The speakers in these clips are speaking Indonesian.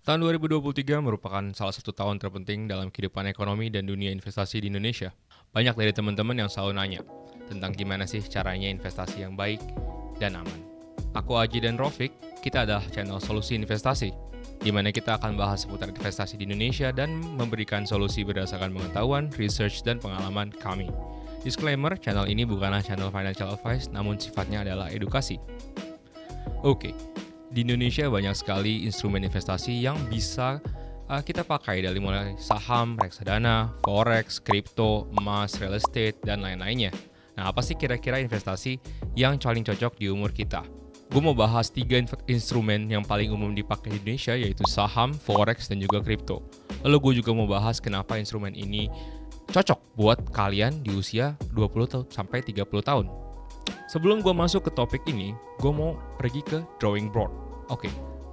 Tahun 2023 merupakan salah satu tahun terpenting dalam kehidupan ekonomi dan dunia investasi di Indonesia. Banyak dari teman-teman yang selalu nanya tentang gimana sih caranya investasi yang baik dan aman. Aku Aji dan Rofik, kita adalah channel Solusi Investasi, di mana kita akan bahas seputar investasi di Indonesia dan memberikan solusi berdasarkan pengetahuan, research, dan pengalaman kami. Disclaimer, channel ini bukanlah channel financial advice, namun sifatnya adalah edukasi. Oke, di Indonesia banyak sekali instrumen investasi yang bisa kita pakai dari mulai saham, reksadana, forex, kripto, emas, real estate, dan lain-lainnya. Nah, apa sih kira-kira investasi yang paling cocok di umur kita? Gue mau bahas 3 instrumen yang paling umum dipakai di Indonesia, yaitu saham, forex, dan juga kripto. Lalu gue juga mau bahas kenapa instrumen ini cocok buat kalian di usia 20 sampai 30 tahun. Sebelum gue masuk ke topik ini, gue mau pergi ke drawing board. Oke,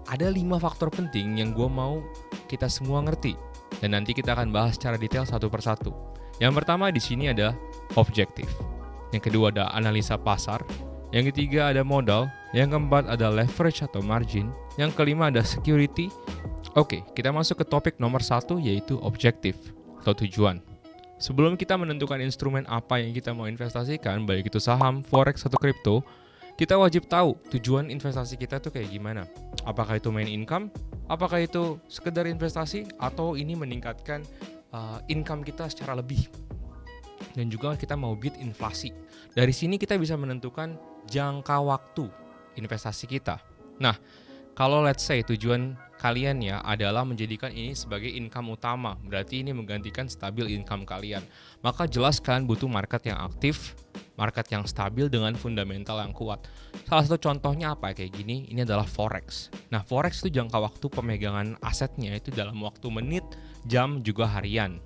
ada 5 faktor penting yang gue mau kita semua ngerti. Dan nanti kita akan bahas secara detail satu persatu. Yang pertama di sini ada objektif. Yang kedua ada analisa pasar. Yang ketiga ada modal. Yang keempat ada leverage atau margin. Yang kelima ada security. Oke, kita masuk ke topik nomor 1 yaitu objektif atau tujuan. Sebelum kita menentukan instrumen apa yang kita mau investasikan, baik itu saham, forex, atau kripto, kita wajib tahu tujuan investasi kita tuh kayak gimana. Apakah itu main income, apakah itu sekedar investasi, atau ini meningkatkan income kita secara lebih. Dan juga kita mau beat inflasi. Dari sini kita bisa menentukan jangka waktu investasi kita. Nah, kalau let's say tujuan kalian ya adalah menjadikan ini sebagai income utama, berarti ini menggantikan stabil income kalian. Maka jelas kalian butuh market yang aktif, market yang stabil dengan fundamental yang kuat. Salah satu contohnya apa kayak gini, ini adalah forex. Nah, forex itu jangka waktu pemegangan asetnya itu dalam waktu menit, jam, juga harian.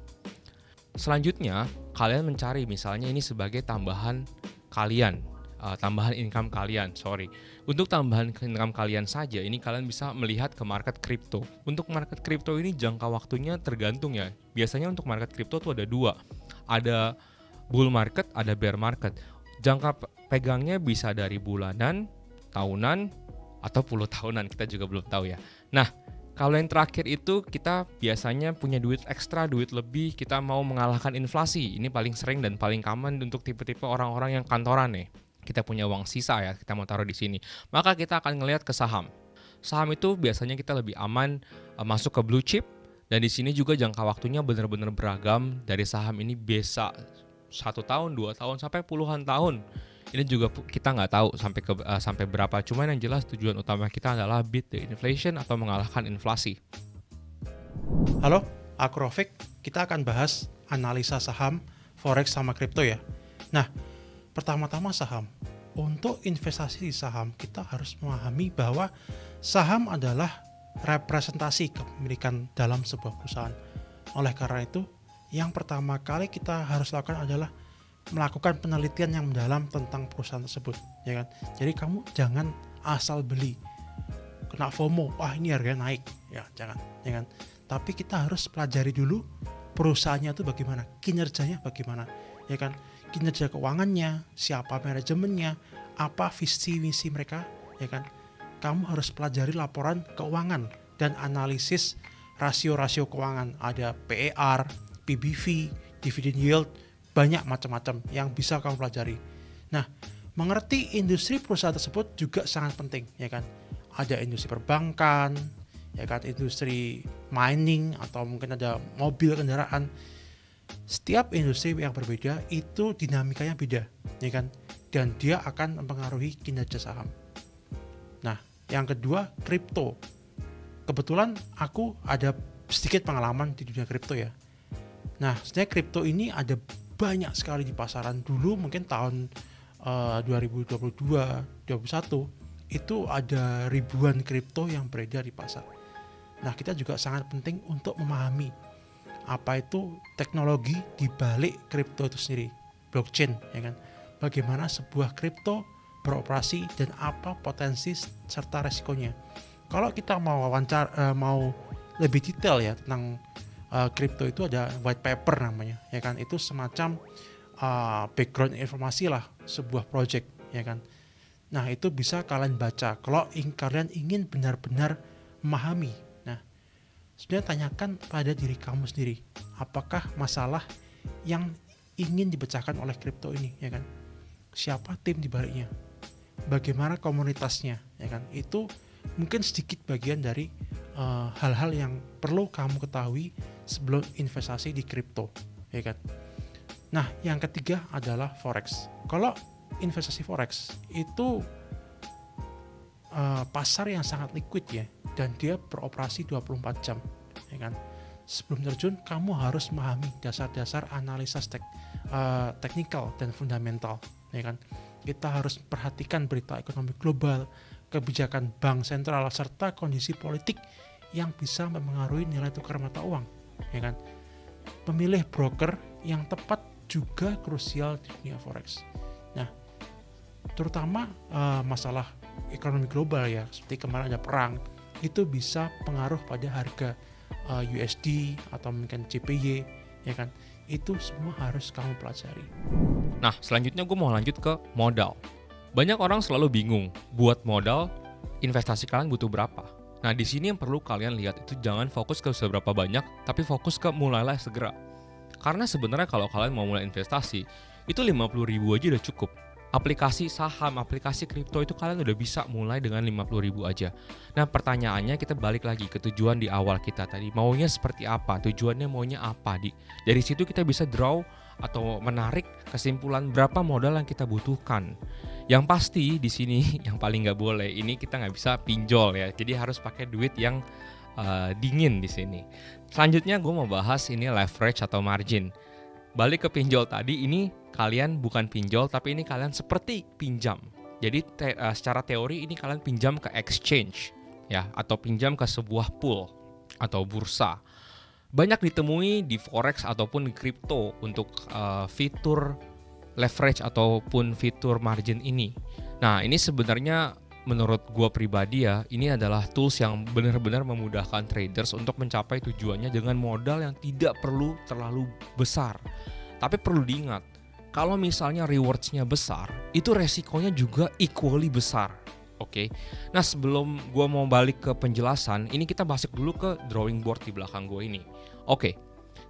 Selanjutnya, kalian mencari misalnya ini sebagai tambahan kalian. Tambahan income kalian, Untuk tambahan income kalian saja, ini kalian bisa melihat ke market kripto. Untuk market kripto ini jangka waktunya tergantung ya. Biasanya untuk market kripto tuh ada 2. Ada bull market, ada bear market. Jangka pegangnya bisa dari bulanan, tahunan, atau puluh tahunan, kita juga belum tahu ya. Nah, kalau yang terakhir itu kita biasanya punya duit ekstra, duit lebih, kita mau mengalahkan inflasi. Ini paling sering dan paling common untuk tipe-tipe orang-orang yang kantoran nih. Kita punya uang sisa ya, kita mau taruh di sini. Maka kita akan ngelihat ke saham. Saham itu biasanya kita lebih aman masuk ke blue chip, dan di sini juga jangka waktunya benar-benar beragam. Dari saham ini bisa 1 tahun, 2 tahun, sampai puluhan tahun. Ini juga kita nggak tahu sampai berapa. Cuman yang jelas tujuan utama kita adalah beat the inflation atau mengalahkan inflasi. Halo, aku Rofik. Kita akan bahas analisa saham, forex, sama kripto ya. Nah, pertama-tama saham. Untuk investasi di saham, kita harus memahami bahwa saham adalah representasi kepemilikan dalam sebuah perusahaan. Oleh karena itu, yang pertama kali kita harus lakukan adalah melakukan penelitian yang mendalam tentang perusahaan tersebut, ya kan? Jadi kamu jangan asal beli, kena FOMO, wah ini harganya naik, ya jangan, ya kan? Tapi kita harus pelajari dulu perusahaannya itu bagaimana, kinerjanya bagaimana, ya kan? Kinerja keuangannya, siapa manajemennya, apa visi misi mereka, ya kan? Kamu harus pelajari laporan keuangan dan analisis rasio-rasio keuangan. Ada PER, PBV, dividend yield, banyak macam-macam yang bisa kamu pelajari. Nah, mengerti industri perusahaan tersebut juga sangat penting, ya kan? Ada industri perbankan, ya kan, industri mining, atau mungkin ada mobil, kendaraan. Setiap industri yang berbeda itu dinamikanya beda, ya kan? Dan dia akan mempengaruhi kinerja saham. Nah, yang kedua, kripto. Kebetulan aku ada sedikit pengalaman di dunia kripto ya. Nah, sebenarnya kripto ini ada banyak sekali di pasaran. Dulu mungkin tahun 2022-2021 itu ada ribuan kripto yang beredar di pasar. Nah, kita juga sangat penting untuk memahami apa itu teknologi di balik kripto itu sendiri, blockchain, ya kan? Bagaimana sebuah kripto beroperasi dan apa potensi serta resikonya. Kalau kita mau mau lebih detail ya tentang kripto, itu ada white paper namanya, ya kan? Itu semacam background informasi lah sebuah project, ya kan? Nah, itu bisa kalian baca kalau kalian ingin benar-benar memahami. Nah, sebenarnya tanyakan pada diri kamu sendiri, apakah masalah yang ingin dipecahkan oleh kripto ini, ya kan? Siapa tim di baliknya? Bagaimana komunitasnya, ya kan? Itu mungkin sedikit bagian dari hal-hal yang perlu kamu ketahui sebelum investasi di kripto, ya kan? Nah, yang ketiga adalah forex. Kalau investasi forex itu pasar yang sangat liquid ya, dan dia beroperasi 24 jam, ya kan? Sebelum terjun, kamu harus memahami dasar-dasar analisa teknikal dan fundamental, ya kan? Kita harus perhatikan berita ekonomi global, kebijakan bank sentral, serta kondisi politik yang bisa mempengaruhi nilai tukar mata uang, ya kan? Memilih broker yang tepat juga krusial di dunia forex. Nah, terutama masalah ekonomi global ya, seperti kemarin ada perang, itu bisa pengaruh pada harga USD atau mungkin CPY, ya kan? Itu semua harus kamu pelajari. Nah, selanjutnya gue mau lanjut ke modal. Banyak orang selalu bingung, buat modal, investasi kalian butuh berapa? Nah, di sini yang perlu kalian lihat itu jangan fokus ke seberapa banyak, tapi fokus ke mulailah segera. Karena sebenarnya kalau kalian mau mulai investasi, itu 50.000 aja udah cukup. Aplikasi saham, aplikasi kripto itu kalian udah bisa mulai dengan 50.000 aja. Nah, pertanyaannya kita balik lagi ke tujuan di awal kita tadi. Maunya seperti apa? Tujuannya maunya apa? Dari situ kita bisa draw atau menarik kesimpulan berapa modal yang kita butuhkan. Yang pasti di sini yang paling nggak boleh, ini kita nggak bisa pinjol ya. Jadi harus pakai duit yang dingin di sini. Selanjutnya gue mau bahas ini leverage atau margin. Balik ke pinjol tadi, ini kalian bukan pinjol tapi ini kalian seperti pinjam. Jadi secara teori ini kalian pinjam ke exchange ya, atau pinjam ke sebuah pool atau bursa. Banyak ditemui di forex ataupun di kripto untuk fitur leverage ataupun fitur margin ini. Nah, ini sebenarnya menurut gua pribadi ya, ini adalah tools yang benar-benar memudahkan traders untuk mencapai tujuannya dengan modal yang tidak perlu terlalu besar. Tapi perlu diingat, kalau misalnya rewards-nya besar, itu resikonya juga equally besar. Oke. Nah, sebelum gua mau balik ke penjelasan, ini kita masuk dulu ke drawing board di belakang gua ini. Oke.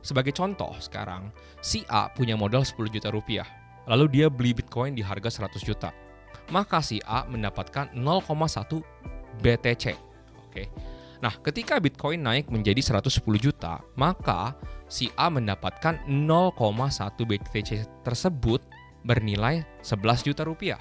Sebagai contoh sekarang, si A punya modal 10 juta rupiah. Lalu dia beli Bitcoin di harga 100 juta. Maka si A mendapatkan 0,1 BTC. Oke. Nah, ketika Bitcoin naik menjadi 110 juta, maka si A mendapatkan 0,1 BTC tersebut bernilai 11 juta rupiah.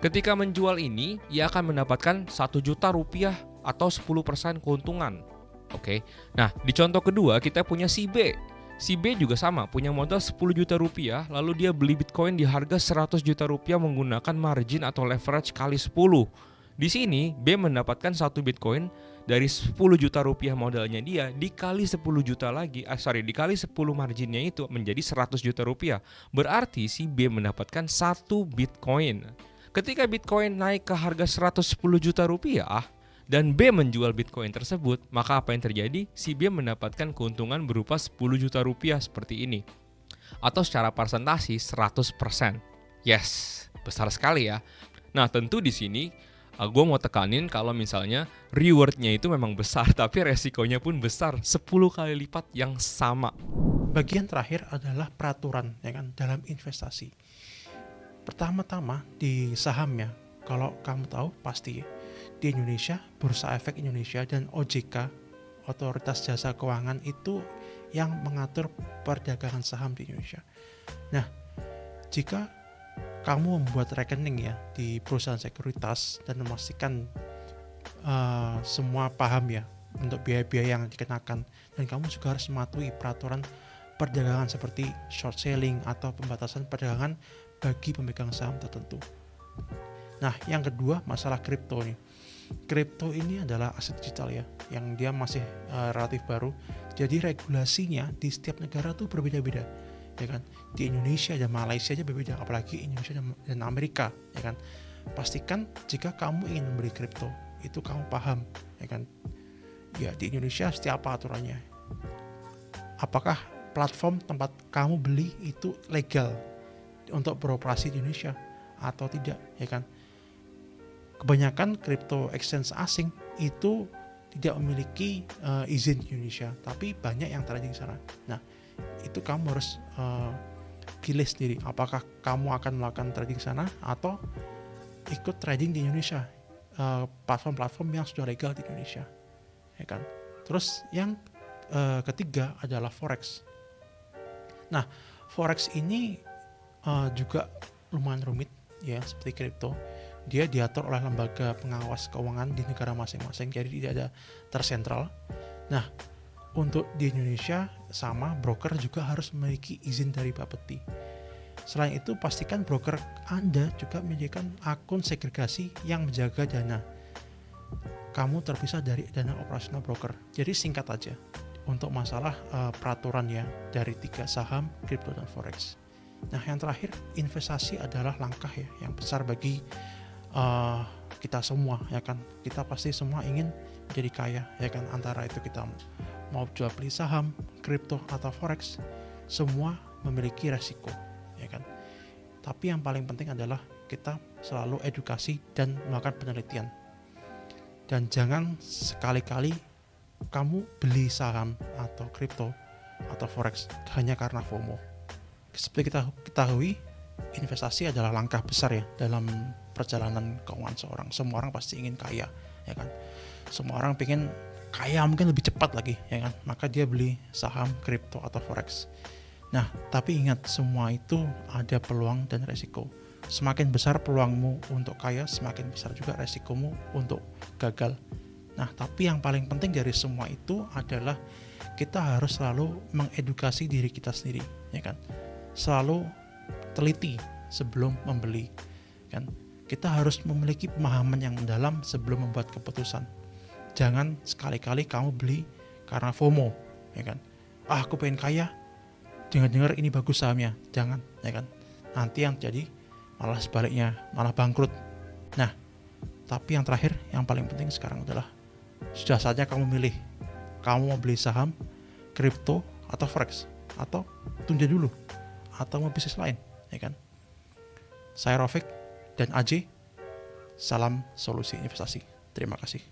Ketika menjual ini, ia akan mendapatkan 1 juta rupiah atau 10% keuntungan. Oke. Nah, di contoh kedua kita punya si B. Si B juga sama, punya modal 10 juta rupiah, lalu dia beli Bitcoin di harga 100 juta rupiah menggunakan margin atau leverage kali 10. Di sini, B mendapatkan 1 Bitcoin dari 10 juta rupiah modalnya dia, dikali 10 juta lagi, dikali 10 marginnya itu menjadi 100 juta rupiah. Berarti si B mendapatkan 1 Bitcoin. Ketika Bitcoin naik ke harga 110 juta rupiah, dan B menjual Bitcoin tersebut, maka apa yang terjadi? Si B mendapatkan keuntungan berupa 10 juta rupiah seperti ini. Atau secara persentasi 100%. Yes, besar sekali ya. Nah, tentu di sini gue mau tekanin kalau misalnya rewardnya itu memang besar, tapi resikonya pun besar 10 kali lipat yang sama. Bagian terakhir adalah peraturan, ya kan, dalam investasi. Pertama-tama di saham ya, kalau kamu tahu pasti ya, di Indonesia, Bursa Efek Indonesia dan OJK, Otoritas Jasa Keuangan, itu yang mengatur perdagangan saham di Indonesia. Nah, jika kamu membuat rekening ya di perusahaan sekuritas dan memastikan semua paham ya untuk biaya-biaya yang dikenakan, dan kamu juga harus mematuhi peraturan perdagangan seperti short selling atau pembatasan perdagangan bagi pemegang saham tertentu. Nah, yang kedua masalah kripto nih. Kripto ini adalah aset digital ya, yang dia masih relatif baru. Jadi regulasinya di setiap negara tuh berbeda-beda, ya kan? Di Indonesia dan Malaysia aja berbeda, apalagi Indonesia dan Amerika, ya kan? Pastikan jika kamu ingin membeli kripto, itu kamu paham, ya kan? Ya, di Indonesia seperti apa aturannya? Apakah platform tempat kamu beli itu legal untuk beroperasi di Indonesia atau tidak, ya kan? Kebanyakan crypto exchange asing itu tidak memiliki izin di Indonesia, tapi banyak yang trading di sana. Nah, itu kamu harus pilih sendiri apakah kamu akan melakukan trading di sana atau ikut trading di Indonesia, platform-platform yang sudah legal di Indonesia, ya kan. Terus yang ketiga adalah forex. Nah, forex ini juga lumayan rumit ya, seperti kripto. Dia diatur oleh lembaga pengawas keuangan di negara masing-masing, jadi tidak ada tersentral. Nah, untuk di Indonesia sama, broker juga harus memiliki izin dari Bapeti. Selain itu, pastikan broker Anda juga menyediakan akun segregasi yang menjaga dana. Kamu terpisah dari dana operasional broker. Jadi singkat aja, untuk masalah peraturan ya, dari 3 saham, kripto, dan forex. Nah, yang terakhir, investasi adalah langkah ya yang besar bagi kita semua, ya kan. Kita pasti semua ingin menjadi kaya, ya kan. Antara itu kita mau jual beli saham, kripto, atau forex, semua memiliki resiko, ya kan. Tapi yang paling penting adalah kita selalu edukasi dan melakukan penelitian. Dan jangan sekali-kali kamu beli saham atau kripto atau forex hanya karena FOMO. Seperti kita ketahui, investasi adalah langkah besar ya dalam perjalanan keuangan seorang. Semua orang pasti ingin kaya, ya kan. Semua orang pengen kaya mungkin lebih cepat lagi, ya kan. Maka dia beli saham, kripto, atau forex. Nah, tapi ingat, semua itu ada peluang dan resiko. Semakin besar peluangmu untuk kaya, semakin besar juga resikomu untuk gagal. Nah, tapi yang paling penting dari semua itu adalah kita harus selalu mengedukasi diri kita sendiri, ya kan. Selalu teliti sebelum membeli, kan. Kita harus memiliki pemahaman yang mendalam sebelum membuat keputusan. Jangan sekali-kali kamu beli karena FOMO, ya kan. Aku pengen kaya, dengar-dengar ini bagus sahamnya. Jangan, ya kan. Nanti yang jadi malah sebaliknya, malah bangkrut. Nah, tapi yang terakhir, yang paling penting sekarang adalah sudah saatnya kamu milih. Kamu mau beli saham, kripto, atau forex, atau tunda dulu, atau mau bisnis lain, ya kan. Saya Rafiq dan AJ, salam solusi investasi. Terima kasih.